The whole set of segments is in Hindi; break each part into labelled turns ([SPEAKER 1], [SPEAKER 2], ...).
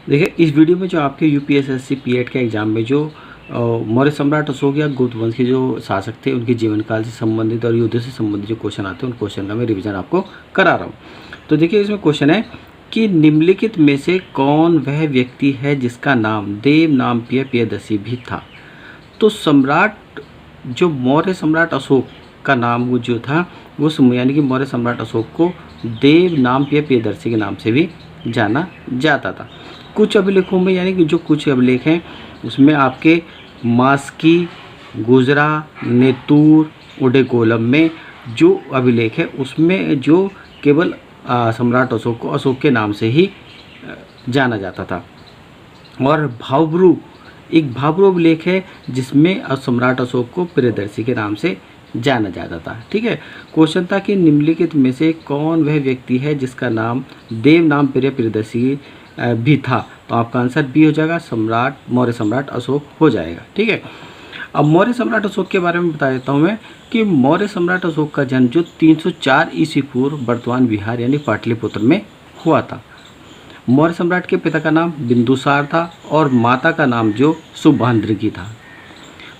[SPEAKER 1] देखिए, इस वीडियो में जो आपके यूपीएसएससी पीएड के एग्ज़ाम में जो मौर्य सम्राट अशोक या गुप्त वंश के जो शासक थे उनके जीवन काल से संबंधित और युद्ध से संबंधित जो क्वेश्चन आते हैं उन क्वेश्चन का मैं रिवीजन आपको करा रहा हूँ। तो देखिए, इसमें क्वेश्चन है कि निम्नलिखित में से कौन वह व्यक्ति है जिसका नाम देवनामप्रिय प्रियदर्शी भी था। तो सम्राट जो मौर्य सम्राट अशोक का नाम वो जो था वो यानी कि मौर्य सम्राट अशोक को देवनामप्रिय प्रियदर्शी के नाम से भी जाना जाता था। कुछ अभिलेखों में यानी कि जो कुछ अभिलेख हैं उसमें आपके मास्की, गुजरा, नेतूर, उडेकोलम में जो अभिलेख है उसमें जो केवल सम्राट अशोक को अशोक के नाम से ही जाना जाता था। और भावब्रू एक भावब्रू अभिलेख है जिसमें सम्राट अशोक को प्रियदर्शी के नाम से जाना जाता था। ठीक है, क्वेश्चन था कि निम्नलिखित में से कौन वह व्यक्ति है जिसका नाम देवनामप्रिय प्रियदर्शी भी था। तो आपका आंसर बी हो जाएगा, मौर्य सम्राट अशोक हो जाएगा। ठीक है, अब मौर्य सम्राट अशोक के बारे में बता देता हूँ मैं कि मौर्य सम्राट अशोक का जन्म जो 304 ईस्वी पूर्व वर्तमान बिहार यानी पाटलिपुत्र में हुआ था। मौर्य सम्राट के पिता का नाम बिंदुसार था और माता का नाम जो शुभांद्रगी था।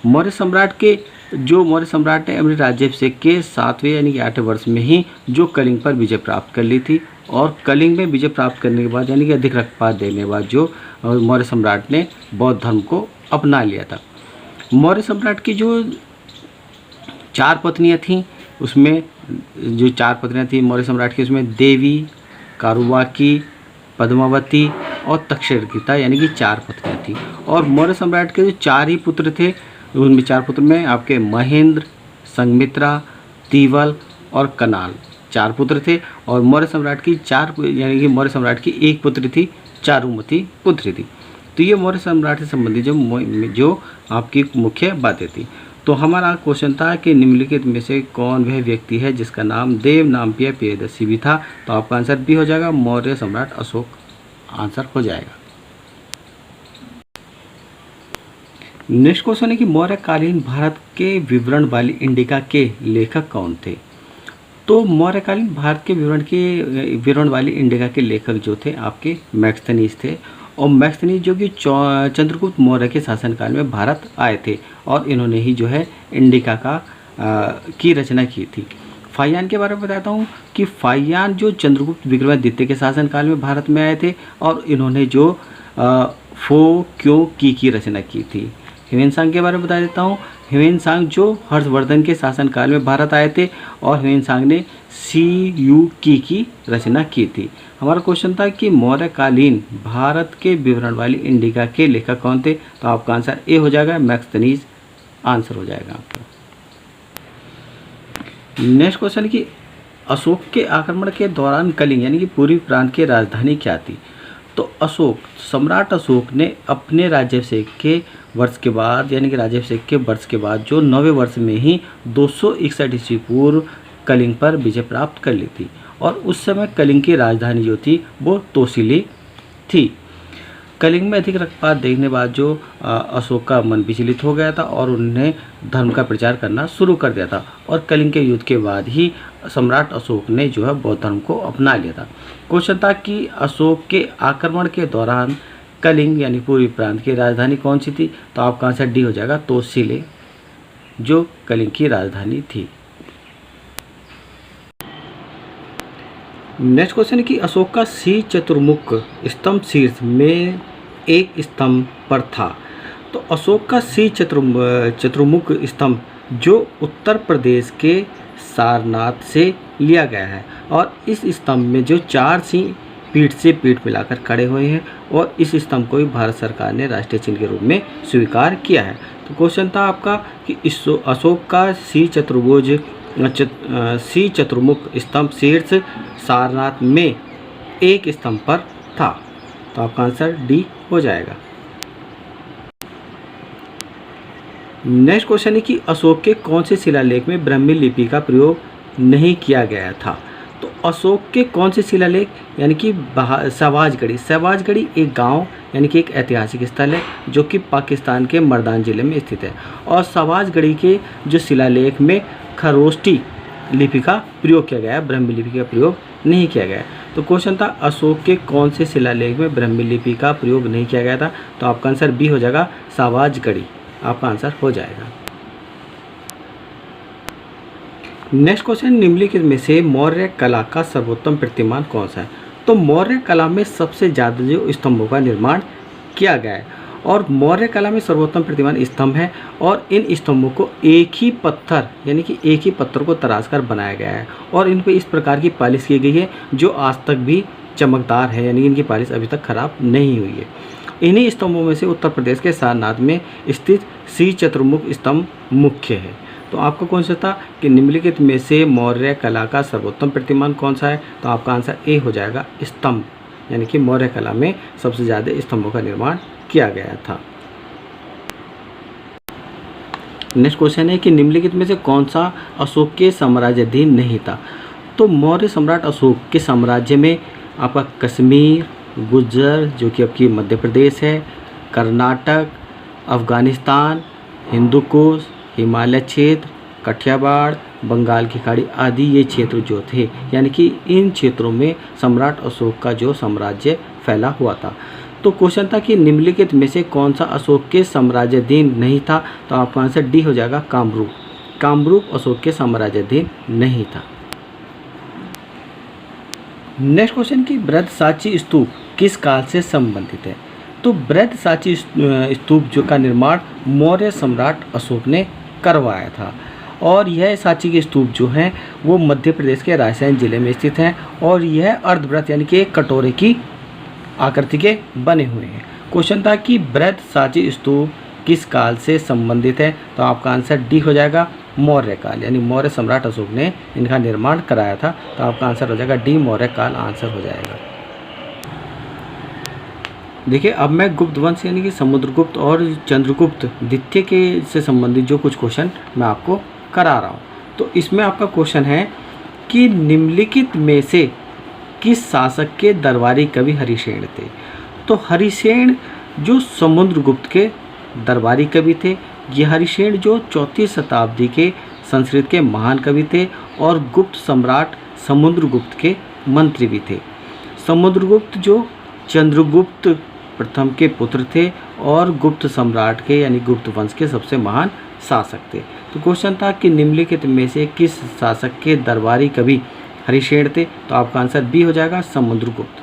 [SPEAKER 1] मौर्य सम्राट ने अपने राज्याभिषेक के 7वें यानी कि 8वें वर्ष में ही जो कलिंग पर विजय प्राप्त कर ली थी और कलिंग में विजय प्राप्त करने के बाद यानी कि अधिक रक्तपात देने के बाद जो मौर्य सम्राट ने बौद्ध धर्म को अपना लिया था। मौर्य सम्राट की जो 4 पत्नियां थीं उसमें जो 4 पत्नियां थीं मौर्य सम्राट की उसमें देवी, कारुबाकी, पद्मावती और तक्षशिला यानी कि 4 पत्नियां थीं। और मौर्य सम्राट के जो 4 ही पुत्र थे उनमें 4 पुत्र में आपके महेंद्र, संघमित्रा, तीवल और कनाल 4 पुत्र थे। और मौर्य सम्राट की यानी कि मौर्य सम्राट की एक पुत्री थी, चारुमती पुत्री थी। तो ये मौर्य सम्राट से संबंधित जो आपकी मुख्य बातें थी। तो हमारा क्वेश्चन था कि निम्नलिखित में से कौन वह व्यक्ति है जिसका नाम देवनामप्रिय प्रियदर्शी भी था। तो आपका आंसर बी हो जाएगा, मौर्य सम्राट अशोक आंसर हो जाएगा। नेक्स्ट क्वेश्चन है कि मौर्यकालीन भारत के विवरण वाली इंडिका के लेखक कौन थे। तो मौर्यकालीन भारत के विवरण वाली इंडिका के लेखक जो थे आपके मैक्सथनीज थे। और मैक्सथनीज जो कि चंद्रगुप्त मौर्य के शासनकाल में भारत आए थे और इन्होंने ही जो है इंडिका की रचना की थी। फाहियान के बारे में बताता हूँ कि फाहियान जो चंद्रगुप्त विक्रमादित्य के शासनकाल में भारत में आए थे और इन्होंने जो फो क्यों की रचना की थी। ह्वेनसांग के बारे में बता देता हूँ। ह्वेनसांग जो हर्षवर्धन के शासनकाल में भारत आए थे और ह्वेनसांग ने की रचना की थी। हमारा क्वेश्चन था कि मौर्यकालीन भारत के विवरण वाली इंडिका के लेखक कौन थे। तो आपका आंसर ए हो जाएगा, मैक्सथनीज आंसर हो जाएगा आपका। नेक्स्ट क्वेश्चन है कि अशोक के आक्रमण के दौरान कलिंग यानी कि पूर्वी प्रांत की राजधानी क्या थी। तो सम्राट अशोक ने अपने राज्याभिषेक के वर्ष के बाद यानी कि राज्याभिषेक के वर्ष के बाद जो 9वें वर्ष में ही 261 ईस्वी पूर्व कलिंग पर विजय प्राप्त कर ली थी। और उस समय कलिंग की राजधानी जो थी वो तोसिली थी। कलिंग में अधिक रक्तपात देखने के बाद जो अशोक का मन विचलित हो गया था और उन्होंने धर्म का प्रचार करना शुरू कर दिया था। और कलिंग के युद्ध के बाद ही सम्राट अशोक ने जो है बौद्ध धर्म को अपना लिया था। क्वेश्चन था कि अशोक के आक्रमण के दौरान कलिंग यानी पूर्वी प्रांत की राजधानी कौन सी थी। तो आपका आंसर डी हो जाएगा, तोसिले जो कलिंग की राजधानी थी। नेक्स्ट क्वेश्चन है कि अशोक का सी चतुर्मुख स्तंभ शीर्ष में एक स्तंभ पर था। तो अशोक का सी चतुर्मुख स्तंभ जो उत्तर प्रदेश के सारनाथ से लिया गया है और इस स्तंभ में जो 4 सिंह पीठ से पीठ मिलाकर खड़े हुए हैं और इस स्तंभ को भी भारत सरकार ने राष्ट्रीय चिन्ह के रूप में स्वीकार किया है। तो क्वेश्चन था आपका कि अशोक का सी चतुर्मुख स्तंभ शीर्ष सारनाथ में एक स्तंभ पर था। तो आपका आंसर डी हो जाएगा। नेक्स्ट क्वेश्चन है कि अशोक के कौन से शिलालेख में ब्राह्मी लिपि का प्रयोग नहीं किया गया था। तो अशोक के कौन से शिलालेख यानी कि शहबाजगढ़ी एक गांव यानी कि एक ऐतिहासिक स्थल है जो कि पाकिस्तान के मर्दान ज़िले में स्थित है। और शहबाजगढ़ी के जो शिलालेख में खरोष्टी लिपि का प्रयोग किया गया है, ब्राह्मी लिपि का प्रयोग नहीं किया गया है। तो क्वेश्चन था अशोक के कौन से शिलालेख में ब्राह्मी लिपि का प्रयोग नहीं किया गया था? तो आपका आंसर बी हो जाएगा, सावाजगढ़ी आपका आंसर हो जाएगा। नेक्स्ट क्वेश्चन, निम्नलिखित में से मौर्य कला का सर्वोत्तम प्रतिमान कौन सा है? तो मौर्य कला में सबसे ज़्यादा जो स्तंभों का निर्माण किया गया है और मौर्य कला में सर्वोत्तम प्रतिमान स्तंभ है और इन स्तंभों को एक ही पत्थर यानी कि एक ही पत्थर को तराश कर बनाया गया है और इन पर इस प्रकार की पॉलिश की गई है जो आज तक भी चमकदार है, यानी इनकी पॉलिश अभी तक खराब नहीं हुई है। इन्हीं स्तंभों में से उत्तर प्रदेश के सारनाथ में स्थित श्री चतुर्मुख स्तंभ मुख्य है। तो आपका कौन सा था कि निम्नलिखित में से मौर्य कला का सर्वोत्तम प्रतिमान कौन सा है? तो आपका आंसर ए हो जाएगा, स्तंभ, यानी कि मौर्य कला में सबसे ज़्यादा स्तंभों का निर्माण किया गया था। नेक्स्ट क्वेश्चन है कि निम्नलिखित में से कौन सा अशोक के साम्राज्याधीन नहीं था? तो मौर्य सम्राट अशोक के साम्राज्य में आपका कश्मीर, गुर्जर जो कि आपकी मध्य प्रदेश है, कर्नाटक, अफगानिस्तान, हिंदुकुश, हिमालय क्षेत्र, कठियावाड़, बंगाल की खाड़ी आदि ये क्षेत्र जो थे, यानी कि इन क्षेत्रों में सम्राट अशोक का जो साम्राज्य फैला हुआ था। तो क्वेश्चन था कि निम्नलिखित में से कौन सा अशोक के साम्राज्याधीन नहीं था? तो आपका आंसर डी हो जाएगा, कामरूप। कामरूप अशोक के साम्राज्याधीन नहीं था। नेक्स्ट क्वेश्चन कि बृहदसाची स्तूप किस काल से संबंधित है? तो बृहदसाची स्तूप जो का निर्माण मौर्य सम्राट अशोक ने करवाया था और यह सांची के स्तूप जो हैं वो मध्य प्रदेश के रायसेन जिले में स्थित हैं और यह अर्धवृत्त यानी कि एक कटोरे की आकृति के बने हुए हैं। क्वेश्चन था कि बृहदसाची स्तूप किस काल से संबंधित है? तो आपका आंसर डी हो जाएगा, मौर्य काल, यानी मौर्य सम्राट अशोक ने इनका निर्माण कराया था। तो आपका आंसर हो जाएगा डी, मौर्य काल आंसर हो जाएगा। देखिए अब मैं गुप्त वंश यानी कि समुद्रगुप्त और चंद्रगुप्त द्वितीय के से संबंधित जो कुछ क्वेश्चन मैं आपको करा रहा हूँ। तो इसमें आपका क्वेश्चन है कि निम्नलिखित में से किस शासक के दरबारी कवि हरिसेन थे? तो हरिसेन जो समुद्रगुप्त के दरबारी कवि थे। ये हरिसेन जो 4वीं शताब्दी के संस्कृत के महान कवि थे और गुप्त सम्राट समुद्रगुप्त के मंत्री भी थे। समुद्रगुप्त जो चंद्रगुप्त प्रथम के पुत्र थे और गुप्त सम्राट के यानी गुप्त वंश के सबसे महान शासक थे। तो क्वेश्चन था कि निम्नलिखित में से किस शासक के दरबारी कवि हरिसेन थे? तो आपका आंसर बी हो जाएगा, समुद्रगुप्त।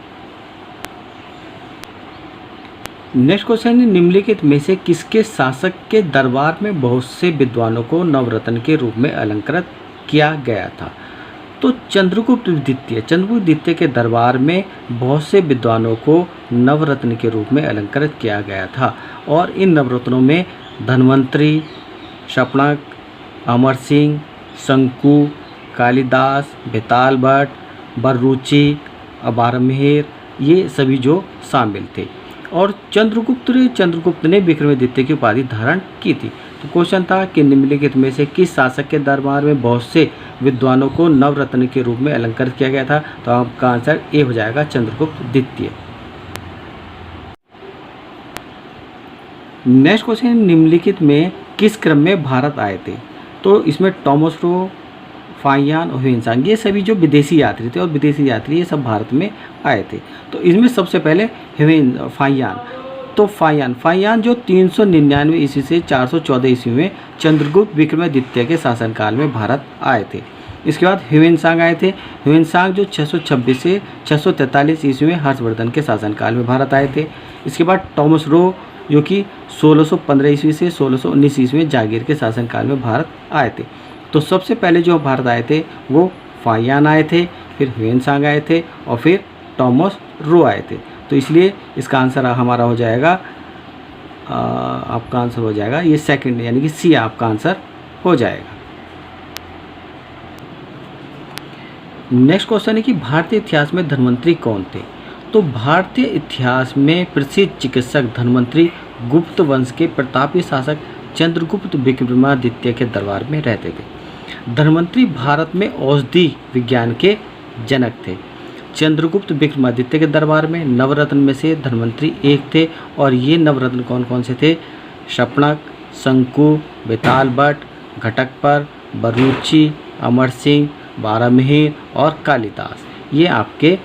[SPEAKER 1] नेक्स्ट क्वेश्चन, निम्नलिखित में से किसके शासक के दरबार में बहुत से विद्वानों को नवरत्न के रूप में अलंकृत किया गया था? तो चंद्रगुप्त द्वितीय के दरबार में बहुत से विद्वानों को नवरत्न के रूप में अलंकृत किया गया था और इन नवरत्नों में धन्वंतरी, शपणक, अमर सिंह, शंकु, कालिदास, बेताल भट्ट, बररुचि, अबारमेर ये सभी जो शामिल थे और चंद्रगुप्त ने विक्रमादित्य की उपाधि धारण की थी। तो क्वेश्चन था कि निम्नलिखित में से किस शासक के दरबार में बहुत से विद्वानों को नवरत्न के रूप में अलंकृत किया गया था? तो आपका आंसर ए हो जाएगा, चंद्रगुप्त द्वितीय। नेक्स्ट क्वेश्चन, निम्नलिखित में किस क्रम में भारत आए थे? तो इसमें टॉमस रो, फाहियान और ह्वेनसांग ये सभी जो विदेशी यात्री थे और विदेशी यात्री ये सब भारत में आए थे। तो इसमें सबसे पहले फाहियान। तो फाहियान जो 399 ईस्वी से 414 ईस्वी में चंद्रगुप्त विक्रमादित्य के शासनकाल में भारत आए थे। इसके बाद ह्वेनसांग आए थे। ह्वेनसांग जो 626 से 643 ईस्वी में हर्षवर्धन के शासनकाल में भारत आए थे। इसके बाद टॉमस रो जो कि 1615 ईस्वी से 1619 ईस्वी में जागीर के शासनकाल में भारत आए थे। तो सबसे पहले जो भारत आए थे वो फाहियान आए थे, फिर ह्वेनसांग आए थे और फिर टॉमस रो आए थे। तो इसलिए इसका आंसर हमारा हो जाएगा आपका आंसर हो जाएगा ये सेकंड यानी कि सी आपका आंसर हो जाएगा। नेक्स्ट क्वेश्चन है कि भारतीय इतिहास में धन्वंतरी कौन थे? तो भारतीय इतिहास में प्रसिद्ध चिकित्सक धन्वंतरी गुप्त वंश के प्रतापी शासक चंद्रगुप्त विक्रमादित्य के दरबार में रहते थे। धन्वंतरी भारत में औषधि विज्ञान के जनक थे। चंद्रगुप्त विक्रमादित्य के दरबार में नवरत्न में से धन्वंतरी एक थे और ये नवरत्न कौन कौन से थे? शपणक, शंकु, बेताल भट्ट, घटकपर, बररुचि, अमर सिंह बारहमिहिर और कालिदास, ये आपके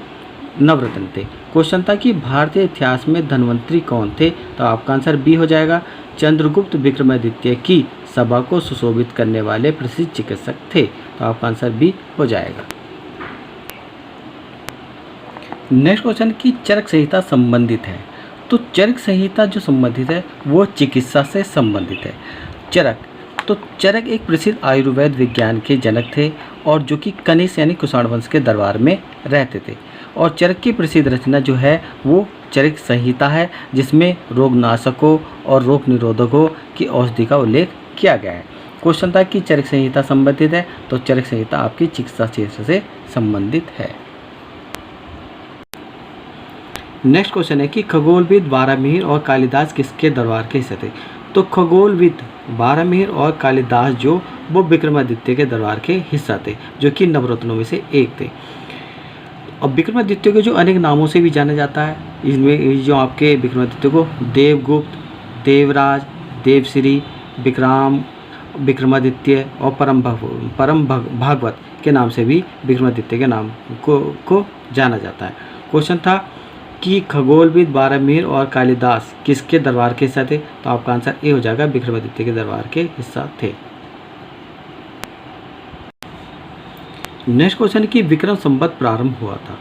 [SPEAKER 1] नवरत्न थे। क्वेश्चन था कि भारतीय इतिहास में धन्वंतरी कौन थे, तो आपका आंसर बी हो जाएगा। चंद्रगुप्त विक्रमादित्य की सभा को सुशोभित करने वाले प्रसिद्ध चिकित्सक थे, तो आपका आंसर बी हो जाएगा। नेक्स्ट क्वेश्चन की चरक संहिता संबंधित है, तो चरक संहिता जो संबंधित है वो चिकित्सा से संबंधित है। चरक, तो चरक एक प्रसिद्ध आयुर्वेद विज्ञान के जनक थे और जो कि कनिष्क यानी कुषाण वंश के दरबार में रहते थे। और चरक की प्रसिद्ध रचना जो है वो चरक संहिता है, जिसमें रोगनाशकों और रोग निरोधकों की औषधि का उल्लेख किया गया है। क्वेश्चन था कि चरक संहिता संबंधित है, तो चरक संहिता आपकी चिकित्सा क्षेत्र से संबंधित है। नेक्स्ट क्वेश्चन है कि खगोलविद बारहमिहिर और कालिदास किसके दरबार के हिस्से थे, तो खगोलविद बारहमिहिर और कालिदास जो वो विक्रमादित्य के दरबार के हिस्सा थे, जो कि नवरत्नों में से एक थे। और विक्रमादित्य को जो अनेक नामों से भी जाना जाता है, इसमें जो आपके विक्रमादित्य को देवगुप्त, देवराज, देवश्री, विक्रमादित्य और परम भागवत के नाम से भी विक्रमादित्य के नाम को जाना जाता है। क्वेश्चन था कि खगोलविद बारहमिहिर और कालिदास किसके दरबार के हिस्सा थे, तो आपका आंसर ए हो जाएगा, विक्रमादित्य के दरबार के हिस्सा थे। नेक्स्ट क्वेश्चन कि विक्रम संवत प्रारंभ हुआ था,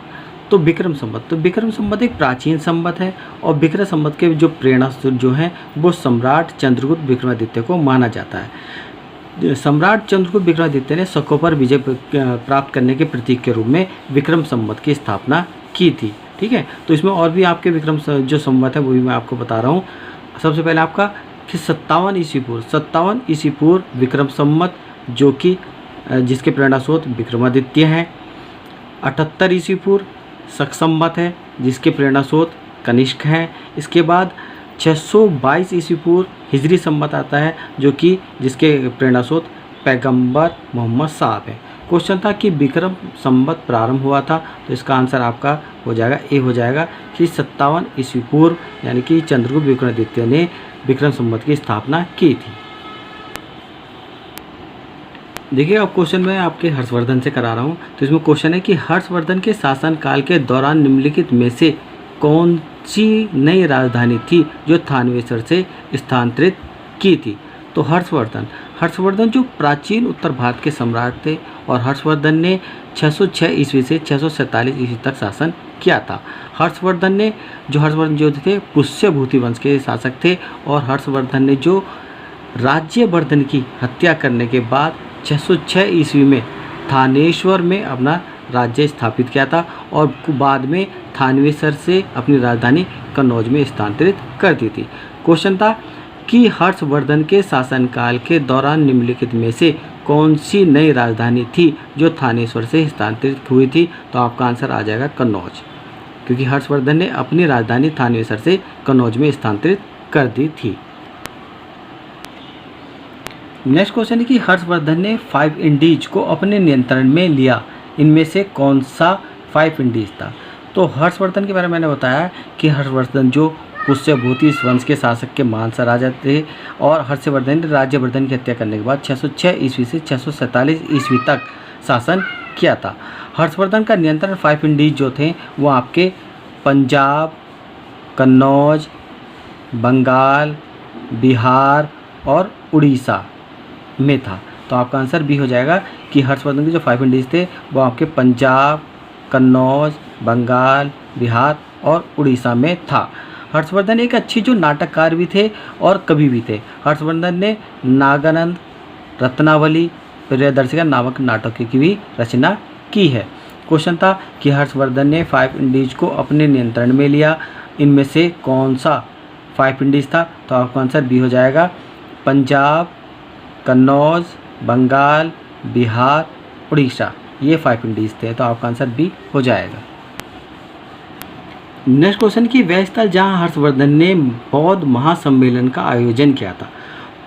[SPEAKER 1] तो विक्रम संवत एक प्राचीन संवत है और विक्रम संवत के जो प्रेरणा जो हैं वो सम्राट चंद्रगुप्त विक्रमादित्य को माना जाता है। सम्राट चंद्रगुप्त विक्रमादित्य ने शकों पर विजय प्राप्त करने के प्रतीक के रूप में विक्रम संवत की स्थापना की थी। ठीक है, तो इसमें और भी आपके विक्रम जो संवत है वो भी मैं आपको बता रहा हूँ। सबसे पहले आपका कि 57 ईस्वी पूर्व विक्रम संवत, जो कि जिसके प्रेरणा स्रोत विक्रमादित्य हैं। 78 ईस्वी पूर्व शक संवत है, जिसके प्रेरणा स्रोत कनिष्क हैं। इसके बाद 622 ईस्वी पूर्व हिजरी संवत आता है, जो कि जिसके प्रेरणा स्रोत पैगंबर मोहम्मद साहब हैं। क्वेश्चन था कि विक्रम संवत प्रारंभ हुआ था, तो इसका आंसर आपका हो जाएगा ए हो जाएगा कि 57 ईस्वी पूर्व यानी कि चंद्रगुप्त विक्रमादित्य ने विक्रम संवत की स्थापना की थी। देखिए अब क्वेश्चन मैं आपके हर्षवर्धन से करा रहा हूँ। तो इसमें क्वेश्चन है कि हर्षवर्धन के शासनकाल के दौरान निम्नलिखित में से कौन सी नई राजधानी थी जो थानेश्वर से स्थानांतरित की थी। तो हर्षवर्धन जो प्राचीन उत्तर भारत के सम्राट थे और हर्षवर्धन ने 606 ईस्वी से 647 ईस्वी तक शासन किया था। हर्षवर्धन जो थे पुष्यभूति वंश के शासक थे और हर्षवर्धन ने जो राज्यवर्धन की हत्या करने के बाद 606 ईस्वी में थानेश्वर में अपना राज्य स्थापित किया था और बाद में थानेश्वर से अपनी राजधानी कन्नौज में स्थानांतरित कर दी थी। क्वेश्चन था कि हर्षवर्धन के शासनकाल के दौरान निम्नलिखित में से कौन सी नई राजधानी थी जो थानेश्वर से स्थानांतरित हुई थी। तो आपका आंसर आ जाएगा कन्नौज, क्योंकि हर्षवर्धन ने अपनी राजधानी थानेश्वर से कन्नौज में स्थानांतरित कर दी थी। नेक्स्ट क्वेश्चन है कि हर्षवर्धन ने 5 इंडीज को अपने नियंत्रण में लिया, इनमें से कौन सा 5 इंडीज था। तो हर्षवर्धन के बारे में मैंने बताया कि हर्षवर्धन जो पुष्यभूति वंश के शासक के मानसा राजा थे और हर्षवर्धन ने राज्यवर्धन की हत्या करने के बाद 606 ईस्वी से 647 ईस्वी तक शासन किया था। हर्षवर्धन का नियंत्रण 5 इंडीज जो थे वो आपके पंजाब, कन्नौज, बंगाल, बिहार और उड़ीसा में था। तो आपका आंसर बी हो जाएगा कि हर्षवर्धन के जो 5 इंडीज थे वो आपके पंजाब, कन्नौज, बंगाल, बिहार और उड़ीसा में था। हर्षवर्धन एक अच्छी जो नाटककार भी थे और कवि भी थे। हर्षवर्धन ने नागानंद, रत्नावली, प्रियदर्शिका नामक नाटकों की भी रचना की है। क्वेश्चन था कि हर्षवर्धन ने 5 इंडीज को अपने नियंत्रण में लिया, इनमें से कौन सा 5 इंडीज था। तो आपका आंसर बी हो जाएगा पंजाब, कन्नौज, बंगाल, बिहार, उड़ीसा, ये 5 इंडीज थे। तो आपका आंसर बी हो जाएगा। नेक्स्ट क्वेश्चन की वह स्थल जहाँ हर्षवर्धन ने बौद्ध महासम्मेलन का आयोजन किया था।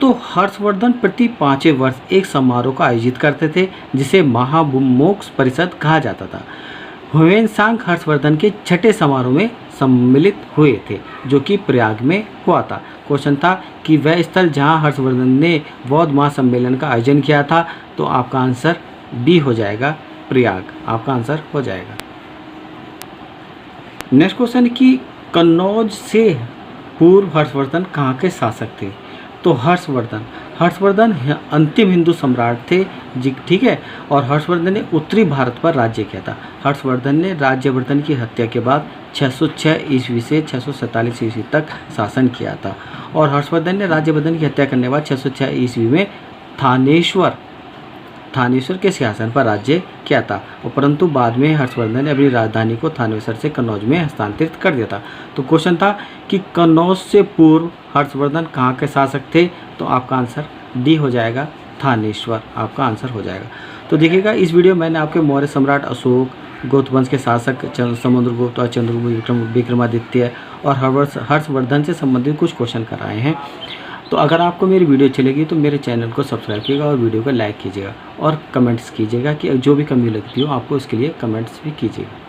[SPEAKER 1] तो हर्षवर्धन प्रति 5वें वर्ष एक समारोह का आयोजित करते थे जिसे महामोक्ष परिषद कहा जाता था। ह्वेनसांग हर्षवर्धन के 6ठे समारोह में सम्मिलित हुए थे जो कि प्रयाग में हुआ था। क्वेश्चन था कि वह स्थल जहां हर्षवर्धन ने बौद्ध महासम्मेलन का आयोजन किया था। तो आपका आंसर बी हो जाएगा प्रयाग आपका आंसर हो जाएगा। नेक्स्ट क्वेश्चन कि कन्नौज से पूर्व हर्षवर्धन कहाँ के शासक थे? तो हर्षवर्धन अंतिम हिंदू सम्राट थे जी, ठीक है। और हर्षवर्धन ने उत्तरी भारत पर राज्य किया था। हर्षवर्धन ने राज्यवर्धन की हत्या के बाद 606 ईस्वी से 647 ईस्वी तक शासन किया था। और हर्षवर्धन ने राज्यवर्धन की हत्या करने के बाद 606 ईस्वी में थानेश्वर के सिंहासन पर राज्य किया था। और परंतु बाद में हर्षवर्धन ने अपनी राजधानी को थानेश्वर से कन्नौज में हस्तांतरित कर दिया था। तो क्वेश्चन था कि कन्नौज से पूर्व हर्षवर्धन कहाँ के शासक थे? तो आपका आंसर डी हो जाएगा, थानेश्वर आपका आंसर हो जाएगा। तो देखिएगा इस वीडियो मैंने आपके मौर्य सम्राट अशोक, गौतम वंश के शासक समुद्रगुप्त और चंद्रगुप्त विक्रमादित्य और हर्षवर्धन से संबंधित कुछ क्वेश्चन कराए हैं। तो अगर आपको मेरी वीडियो अच्छी लगी तो मेरे चैनल को सब्सक्राइब कीजिएगा और वीडियो को लाइक कीजिएगा और कमेंट्स कीजिएगा कि जो भी कमी लगती हो आपको उसके लिए कमेंट्स भी कीजिएगा।